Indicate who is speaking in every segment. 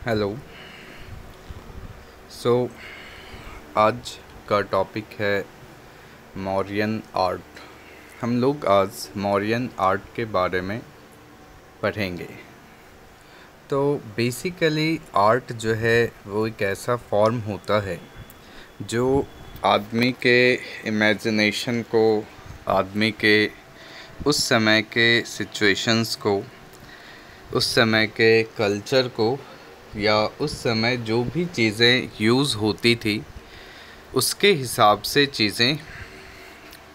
Speaker 1: Hello. सो आज का topic है मौर्यन आर्ट। हम लोग आज मौर्यन आर्ट के बारे में पढ़ेंगे। तो बेसिकली आर्ट जो है वो एक ऐसा फॉर्म होता है जो आदमी के इमेजिनेशन को, आदमी के उस समय के सिचुएशंस को, उस समय के कल्चर को या उस समय जो भी चीज़ें यूज़ होती थी उसके हिसाब से चीज़ें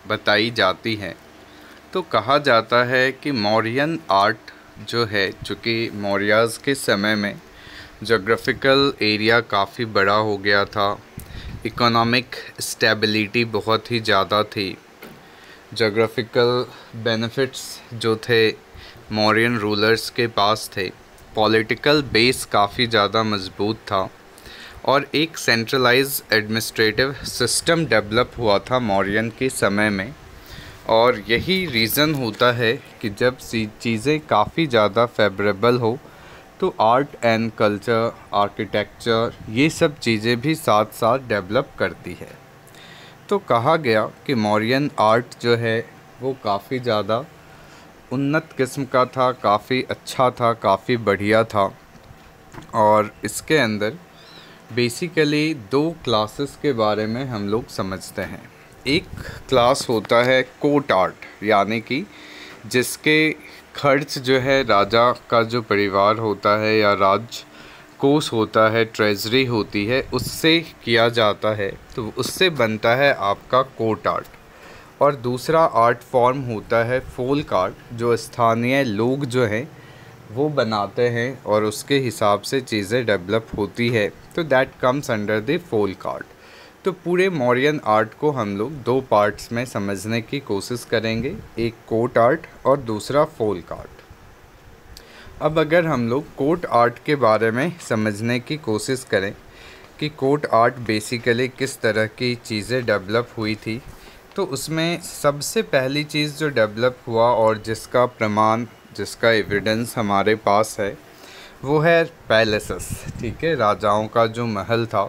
Speaker 1: बताई जाती हैं। तो कहा जाता है कि मौर्यन आर्ट जो है, चूँकि मौर्याज़ के समय में जोग्राफ़िकल एरिया काफ़ी बड़ा हो गया था, इकोनॉमिक स्टेबिलिटी बहुत ही ज़्यादा थी, जोग्राफ़िकल बेनिफिट्स जो थे मौर्यन रूलर्स के पास थे, पॉलिटिकल बेस काफ़ी ज़्यादा मजबूत था और एक सेंट्रलाइज एडमिनिस्ट्रेटिव सिस्टम डेवलप हुआ था मौर्यन के समय में। और यही रीज़न होता है कि जब चीज़ें काफ़ी ज़्यादा फेवरेबल हो तो आर्ट एंड कल्चर, आर्किटेक्चर, ये सब चीज़ें भी साथ साथ डेवलप करती है। तो कहा गया कि मौर्यन आर्ट जो है वो काफ़ी ज़्यादा उन्नत किस्म का था, काफ़ी अच्छा था, काफ़ी बढ़िया था। और इसके अंदर बेसिकली दो क्लासेस के बारे में हम लोग समझते हैं। एक क्लास होता है कोर्ट आर्ट, यानी कि जिसके खर्च जो है राजा का जो परिवार होता है या राज कोष होता है, ट्रेजरी होती है, उससे किया जाता है, तो उससे बनता है आपका कोर्ट आर्ट। और दूसरा आर्ट फॉर्म होता है फोल्क आर्ट, जो स्थानीय लोग जो हैं वो बनाते हैं और उसके हिसाब से चीज़ें डेवलप होती है, तो that comes under the folk art. तो पूरे मौर्यन आर्ट को हम लोग दो पार्ट्स में समझने की कोशिश करेंगे, एक कोर्ट आर्ट और दूसरा फोल्क आर्ट। अब अगर हम लोग कोर्ट आर्ट के बारे में समझने की कोशिश करें कि कोर्ट आर्ट बेसिकली किस तरह की चीज़ें डेवलप हुई थी, तो उसमें सबसे पहली चीज़ जो डेवलप हुआ और जिसका प्रमाण, जिसका एविडेंस हमारे पास है, वो है पैलेसेस। ठीक है, राजाओं का जो महल था,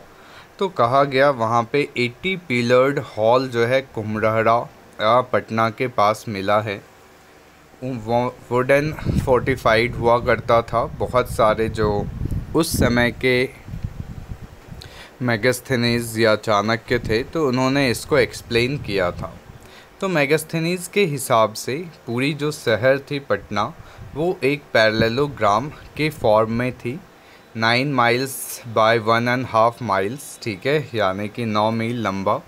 Speaker 1: तो कहा गया वहाँ पे 80 पिलर्ड हॉल जो है कुम्हराड़ा पटना के पास मिला है। वो वुडन फोर्टिफाइड हुआ करता था। बहुत सारे जो उस समय के मेगास्थनीज या चाणक्य थे, तो उन्होंने इसको एक्सप्लेन किया था। तो मेगास्थनीज के हिसाब से पूरी जो शहर थी पटना, वो एक पैरेललोग्राम के फॉर्म में थी, 9 माइल्स बाय 1.5 माइल्स, ठीक है, यानी कि 9 मील लंबा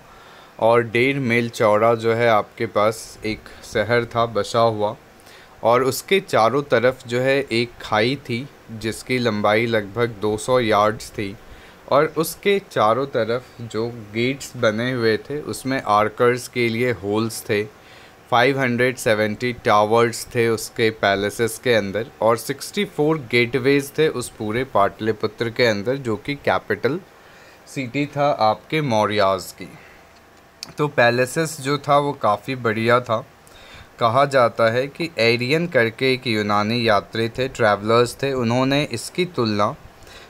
Speaker 1: और 1.5 मील चौड़ा जो है आपके पास एक शहर था बसा हुआ। और उसके चारों तरफ जो है एक खाई थी जिसकी लंबाई लगभग 200 यार्ड्स थी। और उसके चारों तरफ जो गेट्स बने हुए थे उसमें आर्कर्स के लिए होल्स थे। 570 टावर्स थे उसके पैलेसेस के अंदर और 64 गेटवेज थे उस पूरे पाटलिपुत्र के अंदर, जो कि कैपिटल सिटी था आपके मौर्याज़ की। तो पैलेसेस जो था वो काफ़ी बढ़िया था। कहा जाता है कि एरियन करके एक यूनानी यात्री थे, ट्रैवलर्स थे, उन्होंने इसकी तुलना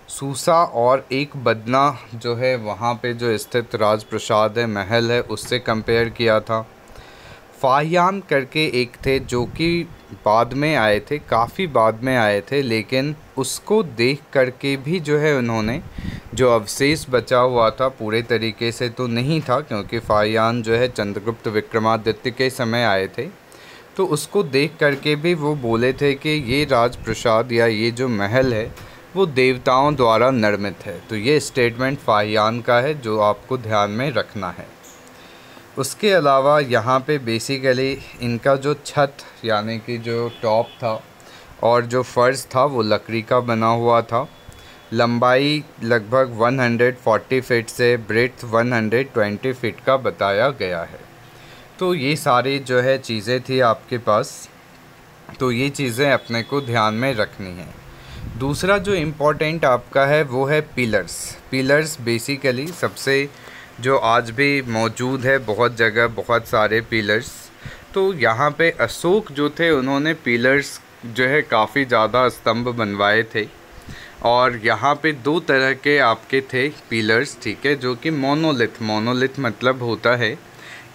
Speaker 1: सूसा और एक बदना जो है वहाँ पे जो स्थित राजप्रसाद है, महल है, उससे कंपेयर किया था। फाहियान करके एक थे जो कि बाद में आए थे, काफ़ी बाद में आए थे, लेकिन उसको देख करके भी जो है उन्होंने जो अवशेष बचा हुआ था, पूरे तरीके से तो नहीं था क्योंकि फाहियान जो है चंद्रगुप्त विक्रमादित्य के समय आए थे, तो उसको देख करके भी वो बोले थे कि ये राजप्रसाद या ये जो महल है वो देवताओं द्वारा निर्मित है। तो ये स्टेटमेंट फाहियान का है जो आपको ध्यान में रखना है। उसके अलावा यहाँ पे बेसिकली इनका जो छत यानी कि जो टॉप था और जो फर्श था वो लकड़ी का बना हुआ था। लंबाई लगभग 140 फीट से ब्रेड्थ 120 फीट का बताया गया है। तो ये सारी जो है चीज़ें थी आपके पास, तो ये चीज़ें अपने को ध्यान में रखनी है। दूसरा जो इम्पोर्टेंट आपका है वो है पिलर्स। पिलर्स बेसिकली सबसे जो आज भी मौजूद है बहुत जगह, बहुत सारे पिलर्स। तो यहाँ पे अशोक जो थे उन्होंने पिलर्स जो है काफ़ी ज़्यादा स्तंभ बनवाए थे और यहाँ पे दो तरह के आपके थे पिलर्स, ठीक है, जो कि मोनोलिथ मतलब होता है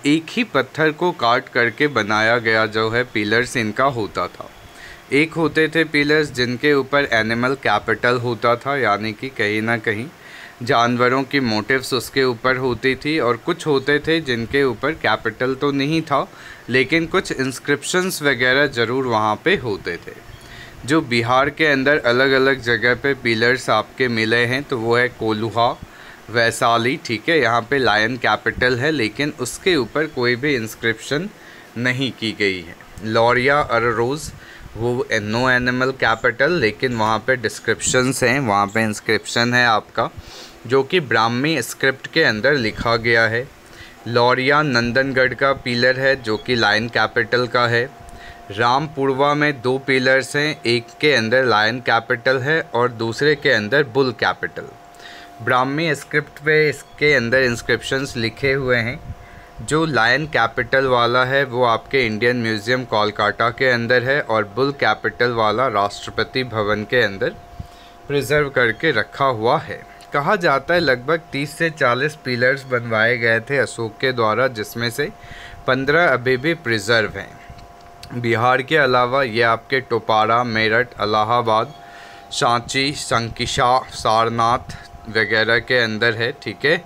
Speaker 1: एक ही पत्थर को काट करके बनाया गया जो है पिलर्स इनका होता था। एक होते थे पिलर्स जिनके ऊपर एनिमल कैपिटल होता था, यानी कि कहीं ना कहीं जानवरों की मोटिव्स उसके ऊपर होती थी, और कुछ होते थे जिनके ऊपर कैपिटल तो नहीं था लेकिन कुछ इंस्क्रिप्शंस वगैरह ज़रूर वहाँ पे होते थे। जो बिहार के अंदर अलग अलग जगह पे पिलर्स आपके मिले हैं तो वो है कोल्हुआ, वैशाली, ठीक है, यहाँ पे लायन कैपिटल है लेकिन उसके ऊपर कोई भी इंस्क्रिप्शन नहीं की गई है। लौरिया अररोज़ वो नो एनिमल कैपिटल, लेकिन वहाँ पे डिस्क्रिप्शंस हैं, वहाँ पे इंस्क्रिप्शन है आपका जो कि ब्राह्मी स्क्रिप्ट के अंदर लिखा गया है। लौरिया नंदनगढ़ का पिलर है जो कि लायन कैपिटल का है। रामपुरवा में 2 पिलर्स हैं, एक के अंदर लायन कैपिटल है और दूसरे के अंदर बुल कैपिटल। ब्राह्मी स्क्रिप्ट पे इसके अंदर इंस्क्रिप्शंस लिखे हुए हैं। जो लायन कैपिटल वाला है वो आपके इंडियन म्यूज़ियम कोलकाता के अंदर है और बुल कैपिटल वाला राष्ट्रपति भवन के अंदर प्रिजर्व करके रखा हुआ है। कहा जाता है लगभग 30 से 40 पिलर्स बनवाए गए थे अशोक के द्वारा, जिसमें से 15 अभी भी प्रिजर्व हैं। बिहार के अलावा ये आपके टोपारा, मेरठ, इलाहाबाद, सांची, संकिशा, सारनाथ वगैरह के अंदर है, ठीक है।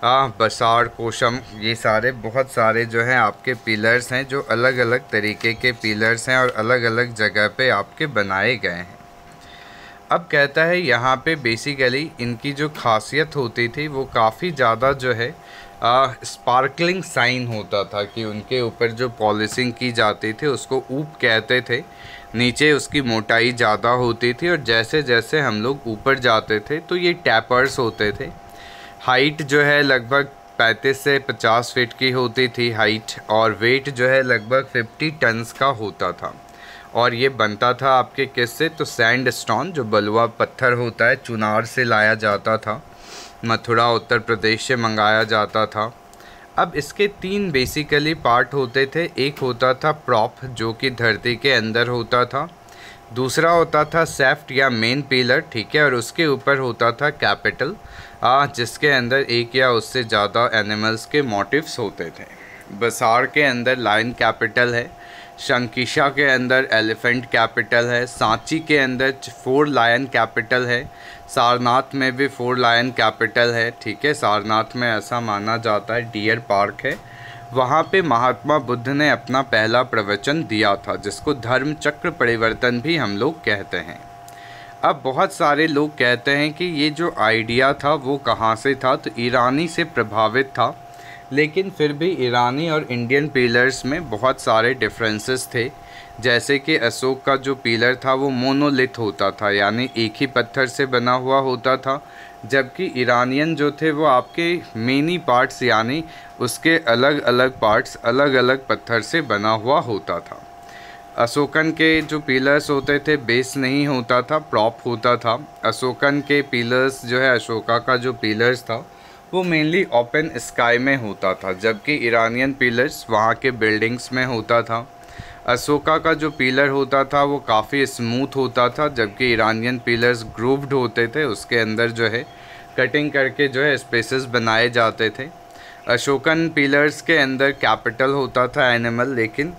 Speaker 1: बसाड़, कोशम, ये सारे बहुत सारे जो हैं आपके पिलर्स हैं जो अलग अलग तरीके के पिलर्स हैं और अलग अलग जगह पे आपके बनाए गए हैं। अब कहता है यहाँ पे बेसिकली इनकी जो खासियत होती थी वो काफ़ी ज़्यादा जो है स्पार्कलिंग साइन होता था कि उनके ऊपर जो पॉलिशिंग की जाती थी उसको ऊप कहते थे। नीचे उसकी मोटाई ज़्यादा होती थी और जैसे जैसे हम लोग ऊपर जाते थे तो ये टैपर्स होते थे। हाइट जो है लगभग 35 से 50 फीट की होती थी हाइट, और वेट जो है लगभग 50 टन्स का होता था। और ये बनता था आपके किससे, तो सैंड स्टोन जो बलुआ पत्थर होता है चुनार से लाया जाता था, मथुरा उत्तर प्रदेश से मंगाया जाता था। अब इसके 3 बेसिकली पार्ट होते थे। एक होता था प्रॉप जो कि धरती के अंदर होता था, दूसरा होता था सेफ्ट या मेन पिलर, ठीक है, और उसके ऊपर होता था कैपिटल जिसके अंदर एक या उससे ज़्यादा एनिमल्स के मोटिव्स होते थे। बसाड़ के अंदर लायन कैपिटल है, शंकिशा के अंदर एलिफेंट कैपिटल है, सांची के अंदर 4 लायन कैपिटल है, सारनाथ में भी 4 लायन कैपिटल है, ठीक है। सारनाथ में ऐसा माना जाता है डियर पार्क है, वहाँ पे महात्मा बुद्ध ने अपना पहला प्रवचन दिया था जिसको धर्म चक्र परिवर्तन भी हम लोग कहते हैं। अब बहुत सारे लोग कहते हैं कि ये जो आइडिया था वो कहाँ से था, तो ईरानी से प्रभावित था, लेकिन फिर भी ईरानी और इंडियन पिलर्स में बहुत सारे डिफरेंसेस थे। जैसे कि अशोक का जो पिलर था वो मोनोलिथ होता था, यानी एक ही पत्थर से बना हुआ होता था, जबकि ईरानियन जो थे वो आपके मेनी पार्ट्स यानी उसके अलग अलग पार्ट्स अलग अलग पत्थर से बना हुआ होता था। अशोकन के जो पिलर्स होते थे बेस नहीं होता था, प्रॉप होता था। अशोकन के पिलर्स जो है, अशोका का जो पिलर्स था वो मेनली ओपन स्काई में होता था, जबकि ईरानियन पिलर्स वहाँ के बिल्डिंग्स में होता था। अशोका का जो पिलर होता था वो काफ़ी स्मूथ होता था, जबकि ईरानियन पिलर्स ग्रूव्ड होते थे, उसके अंदर जो है कटिंग करके जो है स्पेसेस बनाए जाते थे। अशोकन पिलर्स के अंदर कैपिटल होता था एनिमल, लेकिन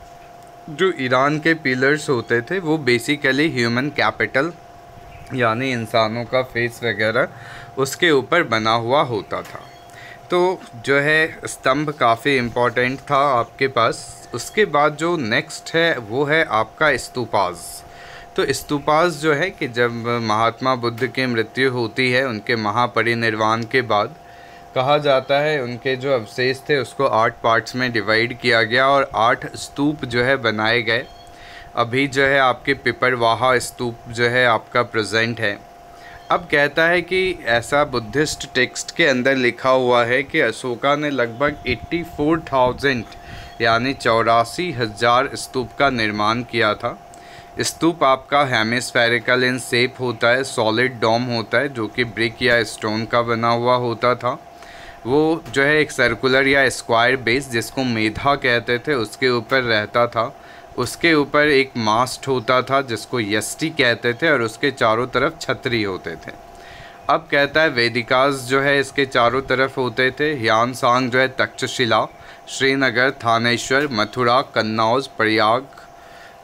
Speaker 1: जो ईरान के पिलर्स होते थे वो बेसिकली ह्यूमन कैपिटल यानी इंसानों का फेस वगैरह उसके ऊपर बना हुआ होता था। तो जो है स्तंभ काफ़ी इम्पोर्टेंट था आपके पास। उसके बाद जो नेक्स्ट है वो है आपका स्तूपाज। तो स्तूपाज जो है कि जब महात्मा बुद्ध की मृत्यु होती है उनके महापरिनिर्वाण के बाद, कहा जाता है उनके जो अवशेष थे उसको 8 पार्ट्स में डिवाइड किया गया और 8 स्तूप जो है बनाए गए। अभी जो है आपके पिपरवाहा स्तूप जो है आपका प्रेजेंट है। अब कहता है कि ऐसा बुद्धिस्ट टेक्स्ट के अंदर लिखा हुआ है कि अशोका ने लगभग 84,000 यानी 84,000 स्तूप का निर्माण किया था। स्तूप आपका हेमिस्फेरिकल इन शेप होता है, सॉलिड डोम होता है जो कि ब्रिक या स्टोन का बना हुआ होता था। वो जो है एक सर्कुलर या स्क्वायर बेस जिसको मेधा कहते थे उसके ऊपर रहता था। उसके ऊपर एक मास्ट होता था जिसको यष्टि कहते थे और उसके चारों तरफ छतरी होते थे। अब कहता है वेदिकास जो है इसके चारों तरफ होते थे। ह्यानसांग जो है तक्षशिला, श्रीनगर, थानेश्वर, मथुरा, कन्नौज, प्रयाग,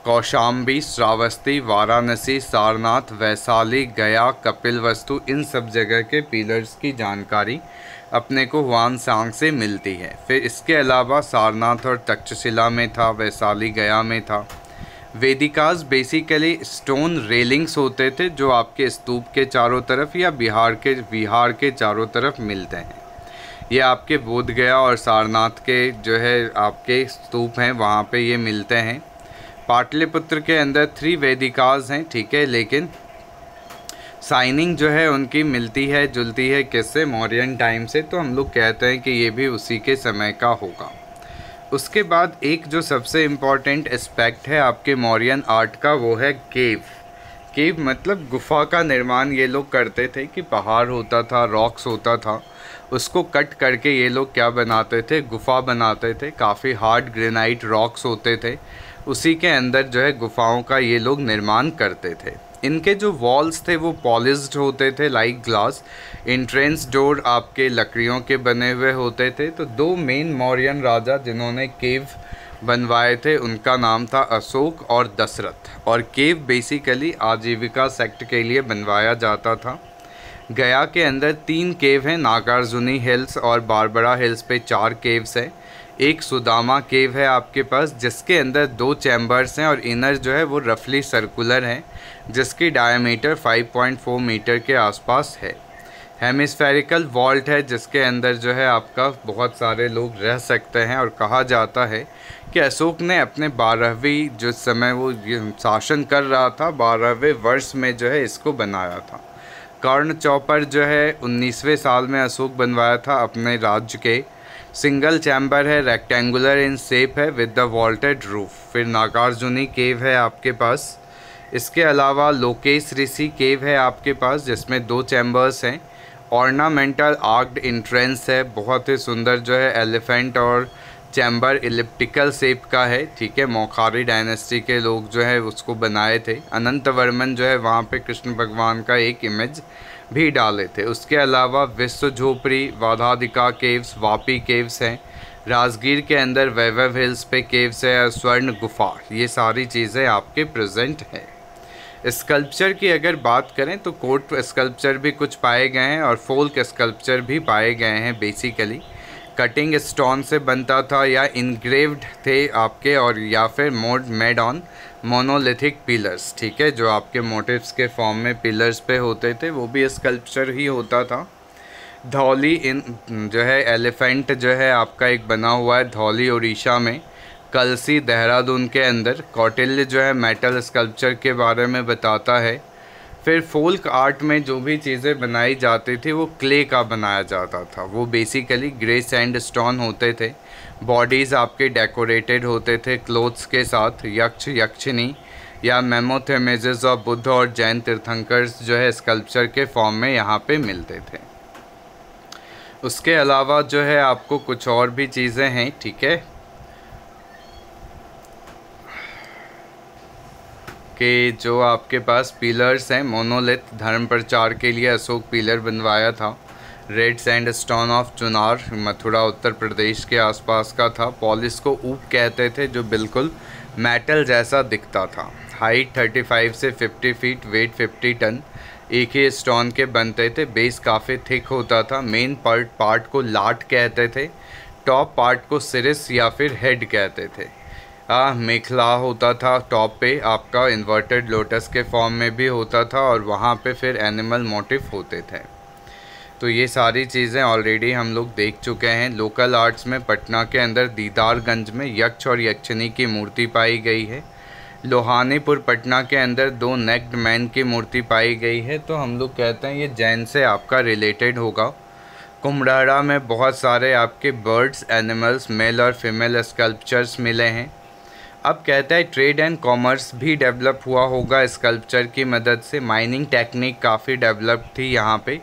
Speaker 1: कौशाम्बी, श्रावस्ती, वाराणसी, सारनाथ, वैशाली, गया, कपिलवस्तु, इन सब जगह के पिलर्स की जानकारी अपने को ह्वानसांग से मिलती है। फिर इसके अलावा सारनाथ और तक्षशिला में था, वैशाली, गया में था। वेदिकास बेसिकली स्टोन रेलिंग्स होते थे जो आपके स्तूप के चारों तरफ या विहार के चारों तरफ मिलते हैं। ये आपके बोध गया और सारनाथ के जो है आपके स्तूप हैं वहाँ पे ये मिलते हैं। पाटलिपुत्र के अंदर 3 वेदिकास हैं, ठीक है, लेकिन साइनिंग जो है उनकी मिलती है जुलती है किससे, मौर्यन टाइम से, तो हम लोग कहते हैं कि ये भी उसी के समय का होगा। उसके बाद एक जो सबसे इम्पॉर्टेंट एस्पेक्ट है आपके मौर्यन आर्ट का वो है केव। केव मतलब गुफा का निर्माण ये लोग करते थे कि पहाड़ होता था, रॉक्स होता था, उसको कट करके ये लोग क्या बनाते थे, गुफा बनाते थे। काफ़ी हार्ड ग्रेनाइट रॉक्स होते थे, उसी के अंदर जो है गुफाओं का ये लोग निर्माण करते थे। इनके जो वॉल्स थे वो पॉलिश्ड होते थे लाइक ग्लास। एंट्रेंस डोर आपके लकड़ियों के बने हुए होते थे। तो 2 मेन मौर्यन राजा जिन्होंने केव बनवाए थे उनका नाम था अशोक और दशरथ। और केव बेसिकली आजीविका सेक्ट के लिए बनवाया जाता था। गया के अंदर 3 केव हैं, नागार्जुनी हिल्स और बारबरा हिल्स पे 4 केव्स हैं। एक सुदामा केव है आपके पास जिसके अंदर 2 चैम्बर्स हैं और इनर जो है वो रफली सर्कुलर है जिसकी डायमीटर 5.4 मीटर के आसपास है। हेमिस्फेरिकल वॉल्ट है जिसके अंदर जो है आपका बहुत सारे लोग रह सकते हैं। और कहा जाता है कि अशोक ने अपने 12वीं जो समय वो शासन कर रहा था 12वें वर्ष में जो है इसको बनाया था। कर्ण चौपर जो है 19वें साल में अशोक बनवाया था अपने राज्य के। सिंगल चैम्बर है, रेक्टेंगुलर इन शेप है विद द वॉल्टेड रूफ। फिर नागार्जुनी केव है आपके पास। इसके अलावा लोकेश ऋषि केव है आपके पास जिसमें 2 चैम्बर्स हैं। ऑर्नामेंटल आर्क्ड एंट्रेंस है, बहुत ही सुंदर जो है एलिफेंट और चैम्बर इलिप्टिकल शेप का है, ठीक है। मौखारी डायनेस्टी के लोग जो है उसको बनाए थे। अनंत वर्मन जो है वहाँ पे कृष्ण भगवान का एक इमेज भी डाले थे। उसके अलावा विश्व झोपड़ी, वाधादिका केव्स, वापी केव्स हैं। राजगीर के अंदर वैभव हिल्स पे केव्स है और स्वर्ण गुफा, ये सारी चीज़ें आपके प्रेजेंट है। स्कल्पचर की अगर बात करें तो कोर्ट स्कल्पचर भी कुछ पाए गए हैं और फोल्क स्कल्पचर भी पाए गए हैं। बेसिकली कटिंग स्टोन से बनता था या इनग्रेव्ड थे आपके, और या फिर मेड ऑन मोनोलिथिक पिलर्स, ठीक है, जो आपके मोटिव्स के फॉर्म में पिलर्स पे होते थे वो भी स्कल्पचर ही होता था। धौली इन जो है एलिफेंट जो है आपका एक बना हुआ है धौली उड़ीसा में। कलसी देहरादून के अंदर। कौटिल्य जो है मेटल स्कल्पचर के बारे में बताता है। फिर फोल्क आर्ट में जो भी चीज़ें बनाई जाती थी वो क्ले का बनाया जाता था। वो बेसिकली ग्रे सैंड स्टोन होते थे। बॉडीज़ आपके डेकोरेटेड होते थे क्लोथ्स के साथ। यक्ष, यक्षिनी या मेमोथ इमेजेस ऑफ बुद्ध और जैन तीर्थंकर्स जो है स्कल्पचर के फॉर्म में यहाँ पे मिलते थे। उसके अलावा जो है आपको कुछ और भी चीज़ें हैं, ठीक है, कि जो आपके पास पिलर्स हैं मोनोलिथ। धर्म प्रचार के लिए अशोक पिलर बनवाया था। Red sandstone of Chunar, Mathura Uttar Pradesh के आसपास का था। पॉलिश को ऊप कहते थे जो बिल्कुल मेटल जैसा दिखता था। हाइट 35 से 50 फीट, वेट 50 टन। एक ही स्टोन के बनते थे। बेस काफ़ी थिक होता था। मेन पार्ट को लाट कहते थे। टॉप पार्ट को सिरिस या फिर हेड कहते थे। मेखला होता था टॉप पे आपका, इन्वर्टेड लोटस के फॉर्म में भी होता था और वहाँ पे फिर एनिमल मोटिव होते थे। तो ये सारी चीज़ें ऑलरेडी हम लोग देख चुके हैं। लोकल आर्ट्स में पटना के अंदर दीदारगंज में यक्ष और यक्षिनी की मूर्ति पाई गई है। लोहानीपुर पटना के अंदर 2 नेक्ड मैन की मूर्ति पाई गई है। तो हम लोग कहते हैं ये जैन से आपका रिलेटेड होगा। कुम्हराड़ा में बहुत सारे आपके बर्ड्स, एनिमल्स, मेल और फीमेल स्कल्पचर्स मिले हैं। अब कहता है ट्रेड एंड कॉमर्स भी डेवलप हुआ होगा स्कल्पचर की मदद से। माइनिंग टेक्निक काफ़ी डेवलप थी यहाँ पे।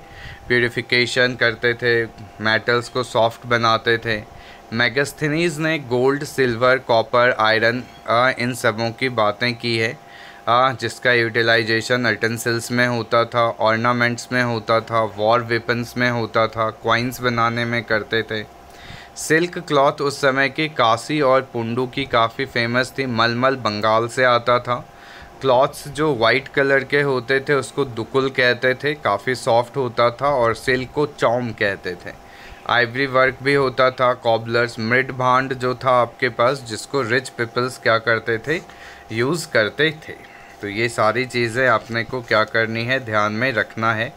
Speaker 1: प्यूरिफिकेशन करते थे, मेटल्स को सॉफ्ट बनाते थे। मैगस्थनीज ने gold, silver, copper, iron in सबों की बातें की है, जिसका यूटिलाइजेशन अटेंसिल्स में होता था, ऑर्नामेंट्स में होता था, वॉर वेपन्स में होता था, क्वाइंस बनाने में करते थे। सिल्क क्लॉथ उस समय की काशी और पुंडू की काफ़ी फेमस थी। मलमल बंगाल से आता था। क्लॉथ्स जो वाइट कलर के होते थे उसको दुकुल कहते थे, काफ़ी सॉफ्ट होता था, और सिल्क को चौम कहते थे। आइवरी वर्क भी होता था, कॉबलर्स, मृद भांड जो था आपके पास, जिसको रिच पीपल्स क्या करते थे, यूज़ करते थे। तो ये सारी चीज़ें आपने को क्या करनी है, ध्यान में रखना है।